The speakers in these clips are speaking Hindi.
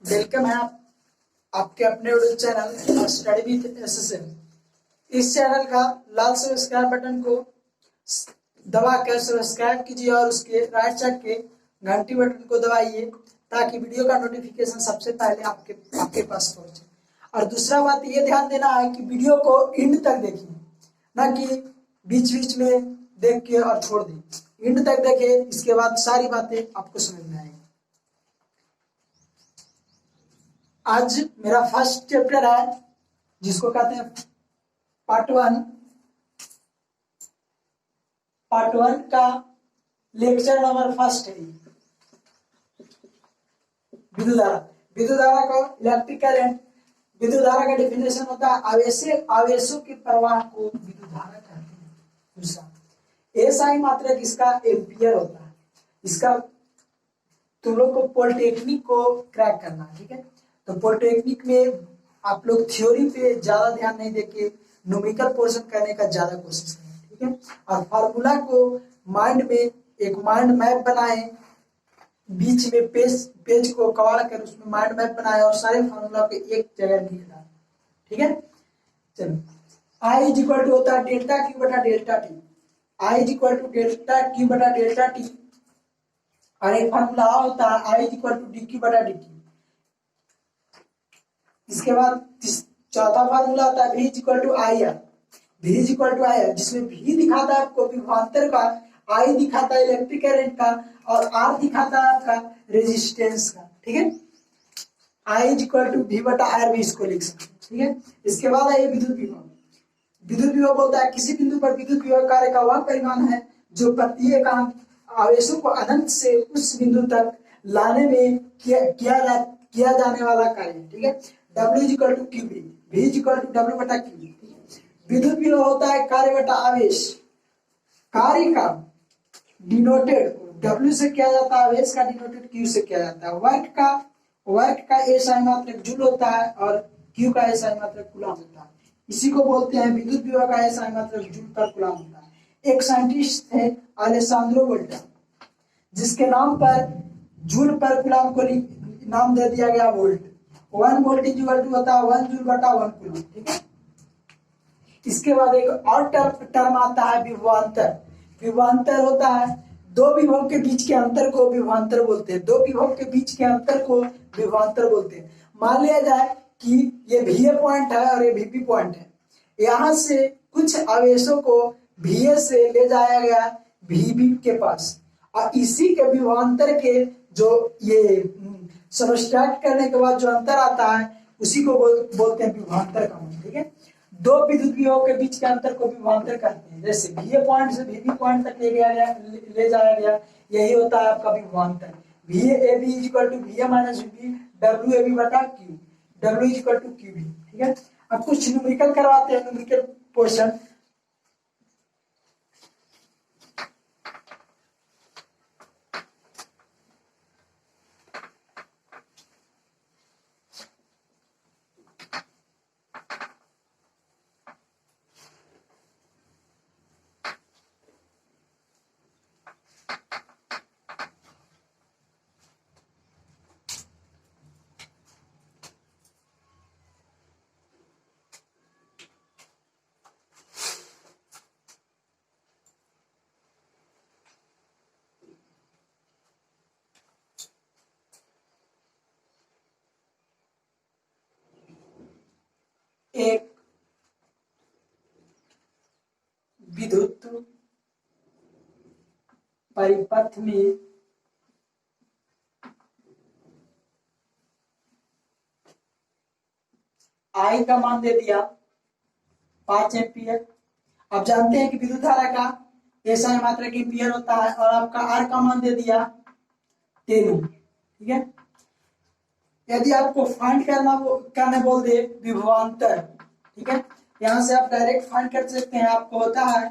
वेलकम है आपके अपने YouTube channel study with SSM. इस चैनल का लाल सब्सक्राइब बटन को दबाकर सब्सक्राइब कीजिए और उसके राइट साइड के घंटी बटन को दबाइए ताकि वीडियो का नोटिफिकेशन सबसे पहले आपके पास पहुंचे। और दूसरा बात ये ध्यान देना है कि वीडियो को एंड तक देखिए, ना कि बीच बीच में देख के और छोड़ दें। एंड तक देखिए, इसके बाद सारी बातें आपको समझ में आएगी। आज मेरा फर्स्ट चैप्टर है जिसको कहते हैं पार्ट वन का लेक्चर नंबर फर्स्ट है विद्युत धारा। विद्युत धारा का इलेक्ट्रिक करंट, विद्युत धारा का डेफिनेशन होता है आवेशों के प्रवाह को विद्युत धारा कहते हैं। दूसरा एसआई मात्रक इसका एम्पियर होता है। इसका तुम लोग को पॉलिटेक्निक को क्रैक करना है, ठीक है। तो पॉलिटेक्निक में आप लोग थ्योरी पे ज्यादा ध्यान नहीं देके न्यूमेरिकल पोर्शन करने का ज्यादा कोशिश करें, ठीक है। और फार्मूला को माइंड में एक माइंड मैप बनाए, बीच में पेज को कवर कर उसमें माइंड मैप बनाए और सारे फार्मूला को एक जगह लिख डालें, ठीक है। चलो, आई इज इक्वल टू होता है डेल्टा क्यू बटा delta T. I is equal to delta Q बटा डेल्टा टी और एक फार्मूला होता है I is equal to D Q बटा डी टी। इसके बाद चौथा फार्मूला आता है V is equal to I R. V is equal to I R, जिसमें V दिखाता है आपको विभवांतर का, I दिखाता है इलेक्ट्रिक करंट का और R दिखाता है आपका रेजिस्टेंस का, ठीक है। I is equal to V बटा R भी इसको लिख सकते हैं, ठीक है। इसके बाद आइए विद्युत विभव। विद्युत विभव बोलता है किसी बिंदु पर विद्युत विभव कार्य का वह परिमाण है जो प्रत्येक आवेशों को अनंत से उस बिंदु तक लाने में किया जाने वाला कार्य, ठीक है। W is equal to Q, V is equal to W बटा क्यू। विद्युत विभव होता है कार्य बटा आवेश। कार्य का डिनोटेड W से किया जाता है, आवेश का डिनोटेड Q से किया जाता है। वर्क का एसआई मात्रक जूल होता है और Q का एसआई मात्रक कूलम होता है। इसी को बोलते हैं विद्युत विभव का एसआई मात्रक जूल पर कूलम होता है। एक साइंटिस्ट थे अलेसांद्रो वोल्टा, जिसके नाम पर जूल पर कूलम को नाम दे दिया गया volt. 1 volt is equal to होता है 1 जूल बटा 1 कूलम, ठीक है। इसके बाद एक और टर्म आता है विभवांतर। विभवांतर होता है दो विभव के बीच के अंतर को विभवांतर बोलते हैं। दो विभव के बीच के अंतर को विभवांतर बोलते हैं। मान लिया जाए कि ये VA पॉइंट है और ये VB पॉइंट है। यहां से कुछ आवेशों को VA से ले जाया गया VB के पास और इसी के विभवांतर के जो ये सबट्रैक्ट करने के बाद जो अंतर आता है उसी को बोलते हैं विभवांतर का मान, ठीक है। दो विद्युत विभव के बीच के अंतर को विभवांतर कहते हैं। जैसे VA पॉइंट से VB पॉइंट तक ले जाया गया, यही होता है आपका विभवांतर। VAB is equal to VA minus VB WAB बटा Q, W is equal to QB, ठीक है। अब कुछ न्यूमेरिकल करवाते हैं, न्यूमेरिकल पोर्शन। एक विद्युत परिपथ में I का मान दे दिया 5 एम्पियर। आप जानते हैं कि विद्युत धारा का एसआई मात्रक एम्पियर होता है और आपका R का मान दे दिया 10 ओम, ठीक है। यदि आपको फाइंड करने बोल दे विभवांतर, ठीक है, यहां से आप डायरेक्ट फाइंड कर सकते हैं। आपको होता है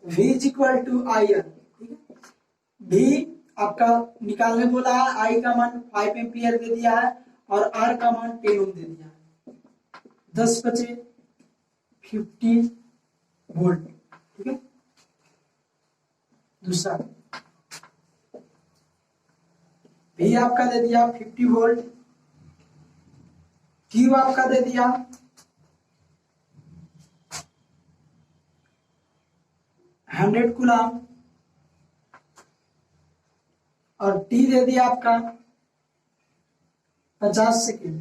V is equal to I R, ठीक है। V आपका निकालने बोला है, I का मान 5 एम्पियर दे दिया है और R का मान 10 ओम दे दिया है। 10 बचे 50 वोल्ट, ठीक है। दूसरा V आपका दे दिया 50 वोल्ट, Q आपका दे दिया 100 कूलम और T दे दिया आपका 50 सेकेंड।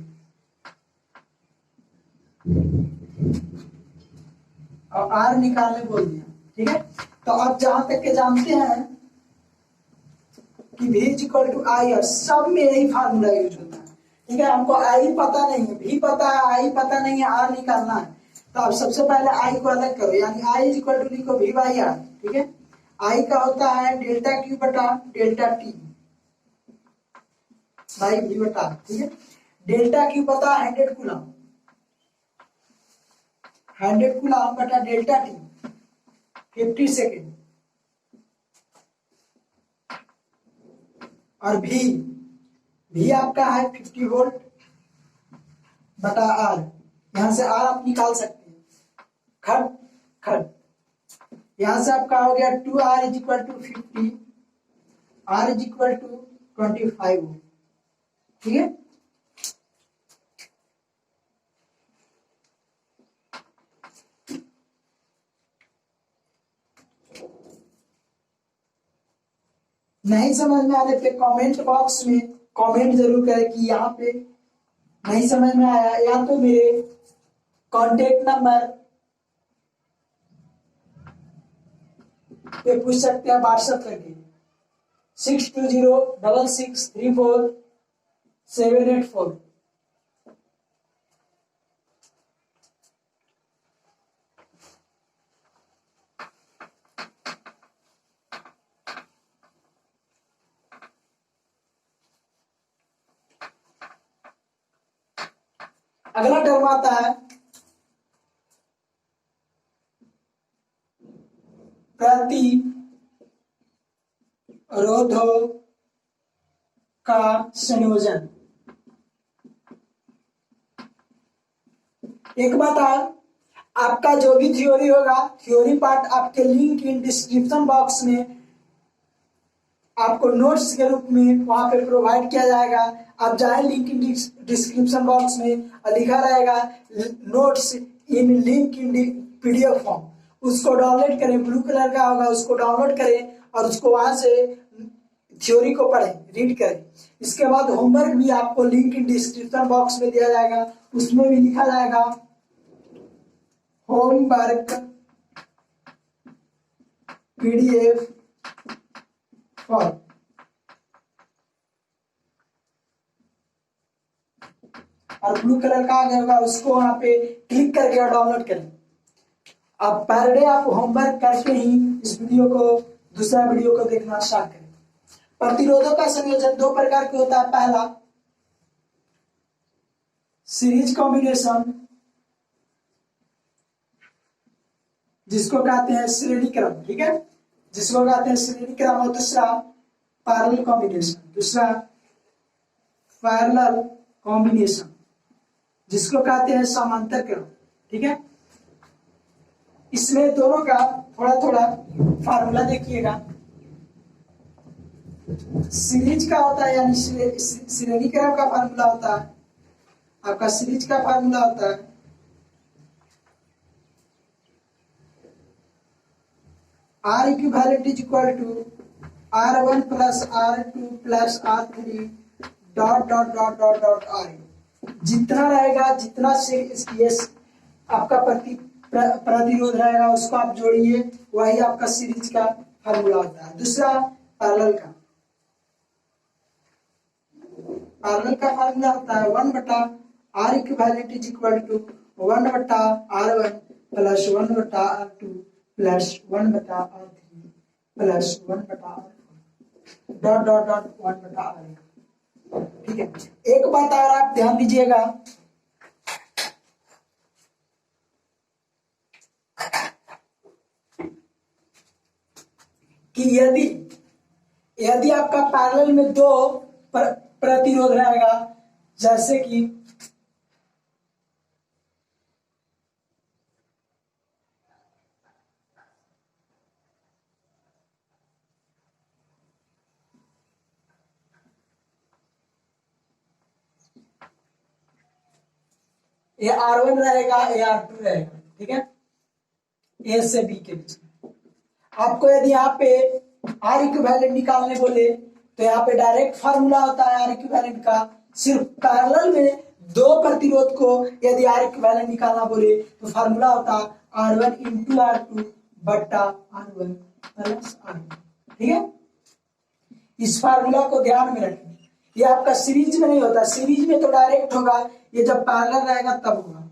और R निकालने बोल दिया। ठीक है, तो अब जहां तक के जानते हैं कि V इक्वल टू आई, और सब में यही फार्मूला यूज होता है। ठीक है, हमको आई पता नहीं है, V पता है, आई पता नहीं है, R निकालना है। तो अब सबसे पहले आई को अलग करो, यानी आई इक्वल टू लिखो V बाई आर। ठीक है, आई का होता है डेल्टा क्यू बटा डेल्टा टी बाई V बटा। ठीक है, डेल्टा क्यू पता है 100 कूलम, 100 कूलम बटा डेल्टा टी 50 सेकेंड, और भी आपका है 50 वोल्ट बटा आर। यहां से आर आप निकाल सकते हैं, खट खट। यहां से आपका हो गया 2R is equal to 50, R is equal to 25। ठीक है, नहीं समझ में आने पे कमेंट बॉक्स में कमेंट जरूर करें कि यहाँ पे नहीं समझ में आया, या तो मेरे कांटेक्ट नंबर पे पूछ सकते हैं व्हाट्सएप करके 6206634784। अगला टर्म आता है प्रतिरोधों का संयोजन। एक बात है, आपका जो भी थ्योरी होगा, थ्योरी पार्ट आपके लिंक इन डिस्क्रिप्शन बॉक्स में आपको नोट्स के रूप में वहां पे प्रोवाइड किया जाएगा। आप जाए लिंक इन डिस्क्रिप्शन बॉक्स में, लिखा रहेगा notes in link in PDF form, उसको डाउनलोड करें, ब्लू कलर का होगा, उसको डाउनलोड करें और उसको वहां से थ्योरी को पढ़ें, रीड करें। इसके बाद होमवर्क भी आपको लिंक इन डिस्क्रिप्शन बॉक्स में दिया जाएगा, उसमें भी लिखा जाएगा होमवर्क पीडीएफ फॉर्म। और ब्लू कलर का आ गया होगा, उसको वहां पे क्लिक करके और डाउनलोड करें। अब पर डे आप होमवर्क करके ही इस वीडियो को, दूसरा वीडियो को देखना स्टार्ट करें। प्रतिरोधों का संयोजन दो प्रकार के होता है। पहला सीरीज कॉम्बिनेशन, जिसको कहते हैं श्रेणी क्रम। ठीक है, जिसको कहते हैं श्रेणी क्रम। और दूसरा पैरेलल कॉम्बिनेशन, दूसरा पैरेलल कॉम्बिनेशन, जिसको कहते हैं समांतर क्रम। ठीक है, इसमें दोनों का थोड़ा थोड़ा फार्मूला देखिएगा। सीरीज का होता है, यानी श्रेणी क्रम का फार्मूला होता है आपका, सीरीज का फार्मूला होता है R equivalent is equal to R1 plus R2 plus R3 dot dot dot dot dot R। जितना रहेगा, जितना से आपका प्रतिरोध रहेगा उसको आप जोड़िए, वही आपका सीरीज का फार्मूला होता है। दूसरा पैरेलल का, पैरेलल का फार्मूला होता है 1 बटा R equivalent is equal to 1 बटा R1 प्लस 1 बटा R2 प्लस 1 बटा R3 प्लस 1 बटा R4 डॉट डॉट डॉट 1 बटा R। ठीक है, एक बात और आप ध्यान दीजिएगा कि यदि यदि आपका पैरेलल में दो प्रतिरोध रहेगा, जैसे कि ये R1 रहेगा, ये R2 रहेगा, ठीक है, ए से बी के बीच में। आपको यदि यहाँ पे आर इक्विवेलेंट निकालने बोले तो यहाँ पे डायरेक्ट फार्मूला होता है आर इक्विवेलेंट का। सिर्फ पैरेलल में दो प्रतिरोध को यदि आर इक्विवेलेंट निकालना बोले तो फार्मूला होता R1 इंटू R2 बट्टा R1 प्लस R2, ठीक है। इस फार्मूला को ध्यान में रखें, ये आपका सीरीज में नहीं होता, सीरीज में तो डायरेक्ट होगा, ये जब पैरेलल रहेगा तब होगा,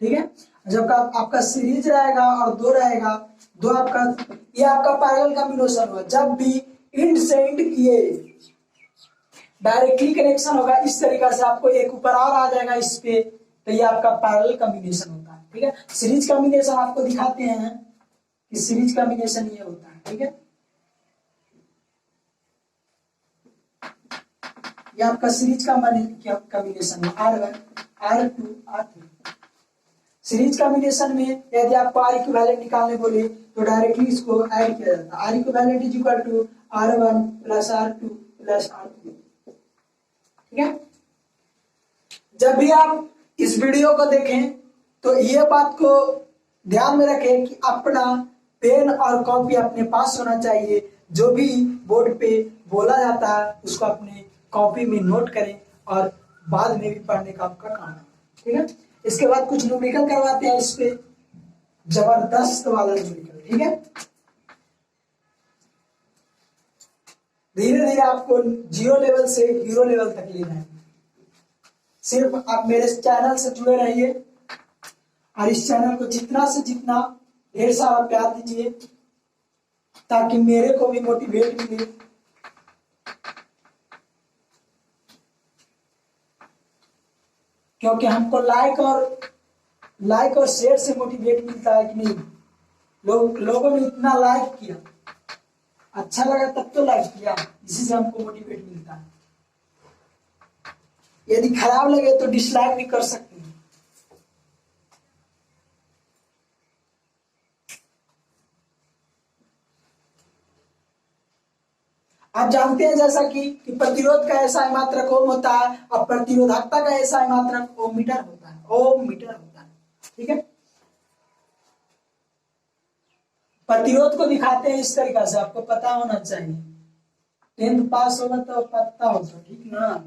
ठीक है। जब आपका सीरीज रहेगा और दो रहेगा, दो आपका, ये आपका पैरेलल कॉम्बिनेशन होगा। जब भी इंड से इंड किए डायरेक्टली कनेक्शन होगा, इस तरीके से आपको एक ऊपर और आ जाएगा इस पे, तो ये आपका पैरेलल कॉम्बिनेशन होता है, ठीक है। सीरीज कॉम्बिनेशन आपको दिखाते हैं कि सीरीज कॉम्बिनेशन ये होता है, ठीक है। ये आपका सीरीज का कॉम्बिनेशन है R1 R2 R3। Series combination में यदि आपको आर इक्विवेलेंट निकालने बोले तो डायरेक्टली इसको ऐड किया जाता है। R equivalent is equal to R1 plus R2 plus R3, ठीक है। जब भी आप इस वीडियो को देखें तो ये बात को ध्यान में रखें कि अपना पेन और कॉपी अपने पास होना चाहिए। जो भी बोर्ड पे बोला जाता है उसको अपने कॉपी में नोट करें और बाद में भी पढ़ने का आपका काम है, ठीक है। इसके बाद कुछ न्यूमेरिकल करवाते हैं इस पे, जबरदस्त वाला न्यूमेरिकल, ठीक है। धीरे धीरे आपको 0 लेवल से हीरो लेवल तक लेना है। सिर्फ आप मेरे चैनल से जुड़े रहिए और इस चैनल को जितना से जितना ढेर सारा प्यार दीजिए ताकि मेरे को भी मोटिवेट मिले। क्योंकि हमको लाइक और शेयर से मोटिवेट मिलता है कि नहीं, लोगों ने इतना लाइक किया, अच्छा लगा तब तो लाइक किया, इसी से हमको मोटिवेट मिलता है। यदि खराब लगे तो डिसलाइक भी कर सकते हैं। आप जानते हैं जैसा कि प्रतिरोध का ऐसा मात्रक ओम होता है और प्रतिरोधकता का ऐसा मात्रक ओम मीटर होता है, ओम मीटर होता है, ठीक है। प्रतिरोध को दिखाते हैं इस तरीके से, आपको पता होना चाहिए, 10th पास होगा तो पता होगा, ठीक ना।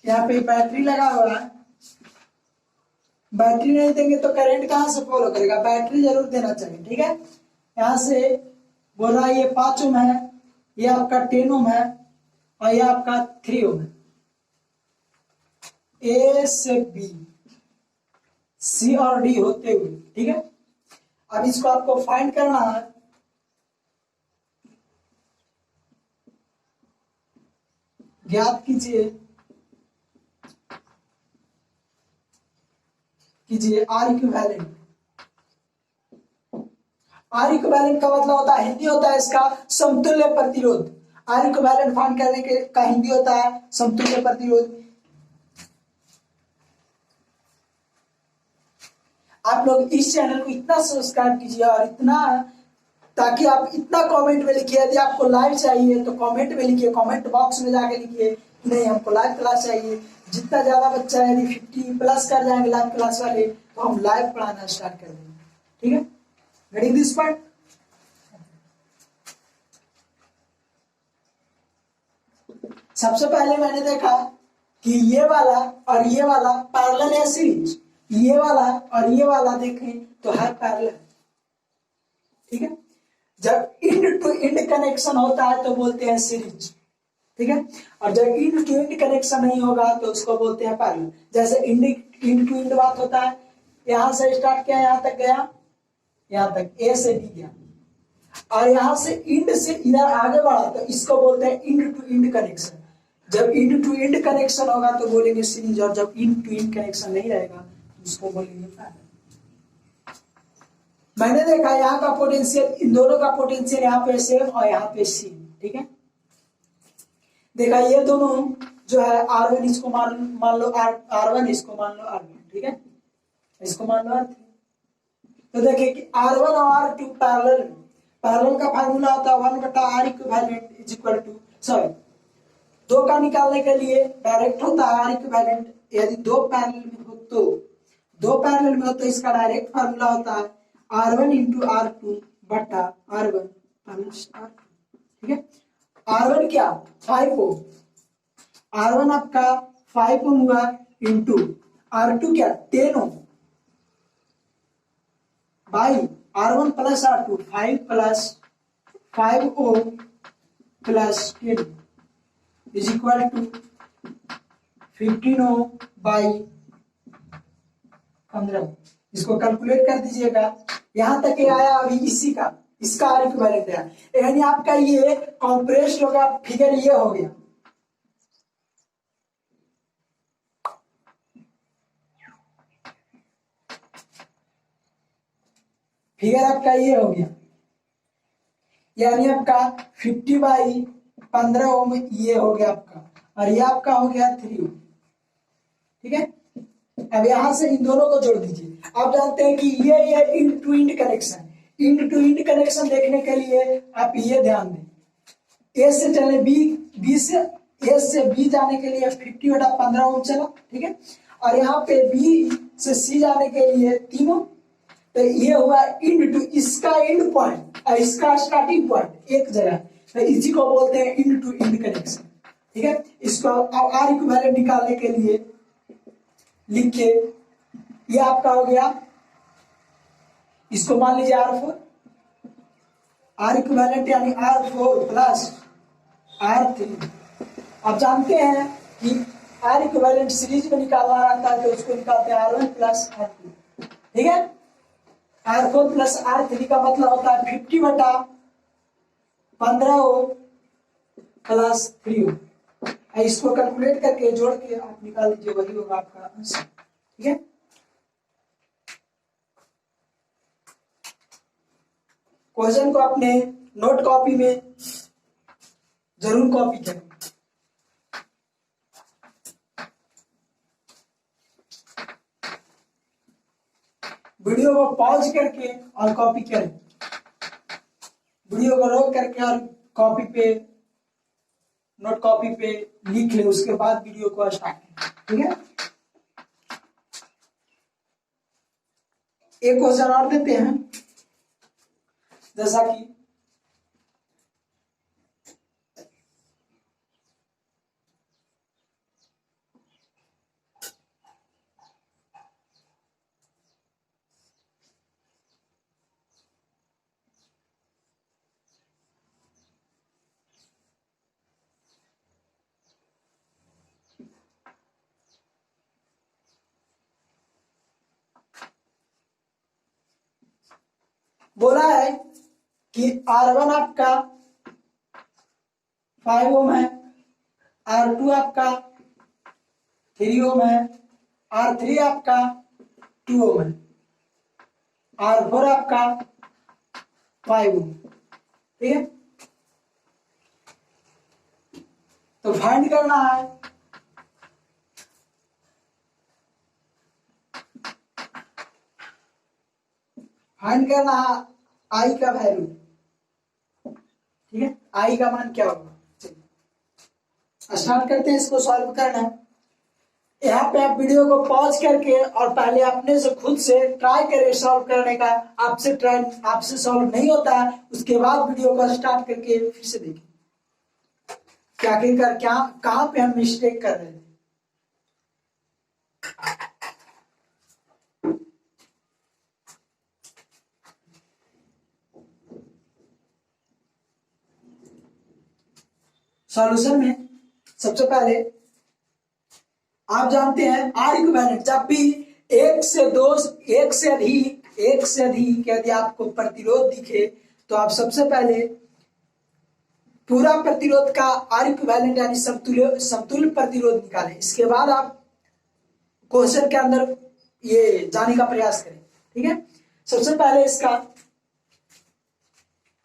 यहाँ पे बैटरी लगा हुआ है, बैटरी नहीं देंगे तो करंट कहां से फॉलो करेगा, बैटरी जरूर देना चाहिए, ठीक है। यहाँ से बोल रहा है ये 5 ओम है, ये आपका 10 ओम है और ये आपका 3 ओम है। ए से बी, सी और डी होते हुए, ठीक है। अब इसको आपको फाइंड करना है। ज्ञात कीजिए आर इक्विवेलेंट। आर इक्विवेलेंट का मतलब होता है, हिंदी होता है इसका समतुल्य प्रतिरोध। आर इक्विवेलेंट फाइंड करने के का हिंदी होता है समतुल्य प्रतिरोध। आप लोग इस चैनल को इतना सब्सक्राइब कीजिए और इतना, ताकि आप इतना कमेंट में लिखिए। यदि आपको लाइव चाहिए तो कमेंट में लिखिए, कमेंट बॉक्स में जाके लिखिए नहीं हमको लाइव क्लास चाहिए। जितना ज्यादा बच्चा यदि 50 प्लस कर जाएंगे लाइव क्लास वाले तो हम लाइव पढ़ाना स्टार्ट कर देंगे, ठीक है। Getting this part. सबसे पहले मैंने देखा कि ये वाला और ये वाला पैरेलल है सीरीज, ये वाला और ये वाला देखें तो है पैरेलल, ठीक है। जब इंड टू इंड कनेक्शन होता है तो बोलते हैं सीरीज, ठीक है। और जब इंड टू इंड कनेक्शन नहीं होगा तो उसको बोलते हैं पैरेलल। जैसे इंड टू इंड बात होता है, यहां से स्टार्ट किया यहां तक गया, यहां तक ए से बी गया और यहां से इंड से इधर आगे बढ़ा तो इसको बोलते हैं इंड टू इंड कनेक्शन। जब इंड टू इंड कनेक्शन होगा तो बोलेंगे सीरीज, और जब इंड टू इंड कनेक्शन नहीं रहेगा तो उसको बोलेंगे पैरेलल। मैंने देखा यहाँ का पोटेंशियल, इन दोनों का पोटेंशियल यहाँ पे सेम और यहाँ पे सेम, ठीक है। देखा ये दोनों जो है R1 इसको मान लो R1, इसको मान लो R1, ठीक है, इसको मान लो R3। तो देखिए कि R1 और R2 पैरेलल का फार्मूला होता है 1/R equivalent is equal to, sorry, दो का निकालने के लिए डायरेक्ट होता है R इक्विवेलेंट। यदि दो पैरेलल में हो तो इसका डायरेक्ट फार्मूला होता है R1 इंटू R2 बटा R1 प्लस R2, ठीक है। R1 क्या 5 ओम, R1 आपका 5 ओम हुआ इंटू R2 क्या 10 ohm by R1 plus R2 5 plus 5 ohm plus 10 is equal to 15 ohm by 15। इसको कैलकुलेट कर दीजिएगा, यहां तक ये आया। अभी इसका R इक्विवेलेंट है, यानी आपका ये कॉम्प्रेस्ड होगा, फिगर ये हो गया। फिगर आपका ये हो गया, यानी आपका 50/15 ओम ये हो गया आपका, और ये आपका हो गया 3 ओम, ठीक है। अब यहां से इन दोनों को जोड़ दीजिए। आप जानते हैं कि ये इंड टू इंड कनेक्शन देखने के लिए आप ये ध्यान दें, ए से चले बी से ए से बी जाने के लिए 50/15 ओम चला, ठीक है, और यहाँ पे बी से सी जाने के लिए 3 ओम। तो ये हुआ इंड टू, इसका इंड पॉइंट और इसका स्टार्टिंग पॉइंट एक जगह, तो इसी को बोलते हैं इंड टू इंड कनेक्शन, ठीक है। इसको R इक्विवेलेंट निकालने के लिए लिखिए, ये आपका हो गया, इसको मान लीजिए R4, R इक्विवेलेंट यानी R4 प्लस R3। आप जानते हैं कि R इक्विवेलेंट सीरीज में निकालना रहता है तो उसको निकालते हैं R1 प्लस R2, ठीक है। R4 प्लस R3 का मतलब होता है 50/15 ओम प्लस 3 ओम। इसको कैलकुलेट करके जोड़ के आप निकाल लीजिए, वही होगा आपका आंसर, ठीक है। क्वेश्चन को अपने नोट कॉपी में जरूर कॉपी करें। वीडियो को पॉज करके और कॉपी करें, वीडियो को रोक करके और कॉपी पे, नोट कॉपी पे लिख ले, उसके बाद वीडियो को स्टार्ट करें, ठीक है। एक क्वेश्चन और देते हैं, जैसा कि बोला है कि R1 आपका 5 ओम है, R2 आपका 3 ओम है, R3 आपका 2 ओम है, R4 आपका 5 ओम, ठीक है। तो फाइंड करना है आई का वैल्यू, ठीक है, आई का मान क्या होगा। चलिए स्टार्ट करते हैं इसको सॉल्व करना। यहाँ पे आप वीडियो को पॉज करके और पहले अपने से खुद से ट्राई करें सॉल्व करने का। आपसे सॉल्व नहीं होता है, उसके बाद वीडियो को स्टार्ट करके फिर से देखें कि आखिरकार क्या कहाँ पे हम मिस्टेक कर रहे थे। सॉल्यूशन में सबसे पहले आप जानते हैं R इक्विवेलेंट, जब भी एक से अधिक यदि आपको प्रतिरोध दिखे तो आप सबसे पहले पूरा प्रतिरोध का R इक्विवेलेंट यानी समतुल्य प्रतिरोध निकालें। इसके बाद आप क्वेश्चन के अंदर ये जाने का प्रयास करें, ठीक है। सबसे पहले इसका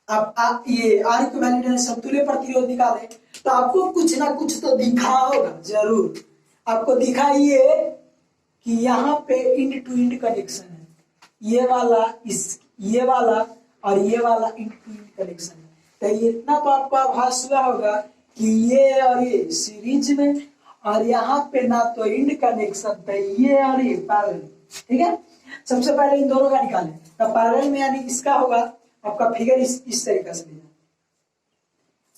अब ये आर इक्विवेलेंट समतुल्य प्रतिरोध निकाले तो आपको कुछ ना कुछ तो दिखा होगा जरूर। आपको दिखा ये कि यहाँ पे इंड टू इंड कनेक्शन है, ये वाला और ये वाला इंड टू इंड कनेक्शन है। तो ये इतना तो आपको आभास हुआ होगा कि ये और ये सीरीज में, और यहाँ पे ना तो इंड कनेक्शन पे ये और ये पैरेलल। ठीक है, सबसे पहले इन दोनों का निकालें। तो पैरेलल में यानी इसका होगा आपका फिगर इस तरीके से लेना।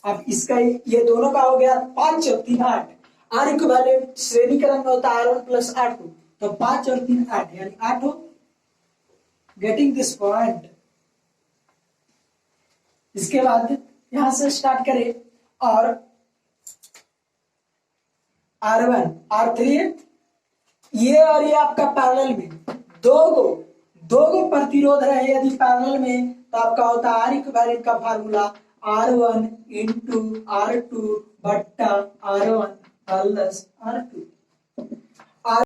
अब इसका ये दोनों का हो गया 5 और 3 8। आर इक्विवेलेंट श्रेणी क्रम में होता है R1 प्लस R2, तो 5 और 3 8 यानी 8 हो। Getting this point. इसके बाद यहां से स्टार्ट करें और R1 R3 ये और ये आपका पैरेलल में दो गो प्रतिरोध रहे यदि पैरेलल में, तो आपका होता है आर इक्विवेलेंट का फार्मूला R1 इंटू R2 बट्टा R1 प्लस R2।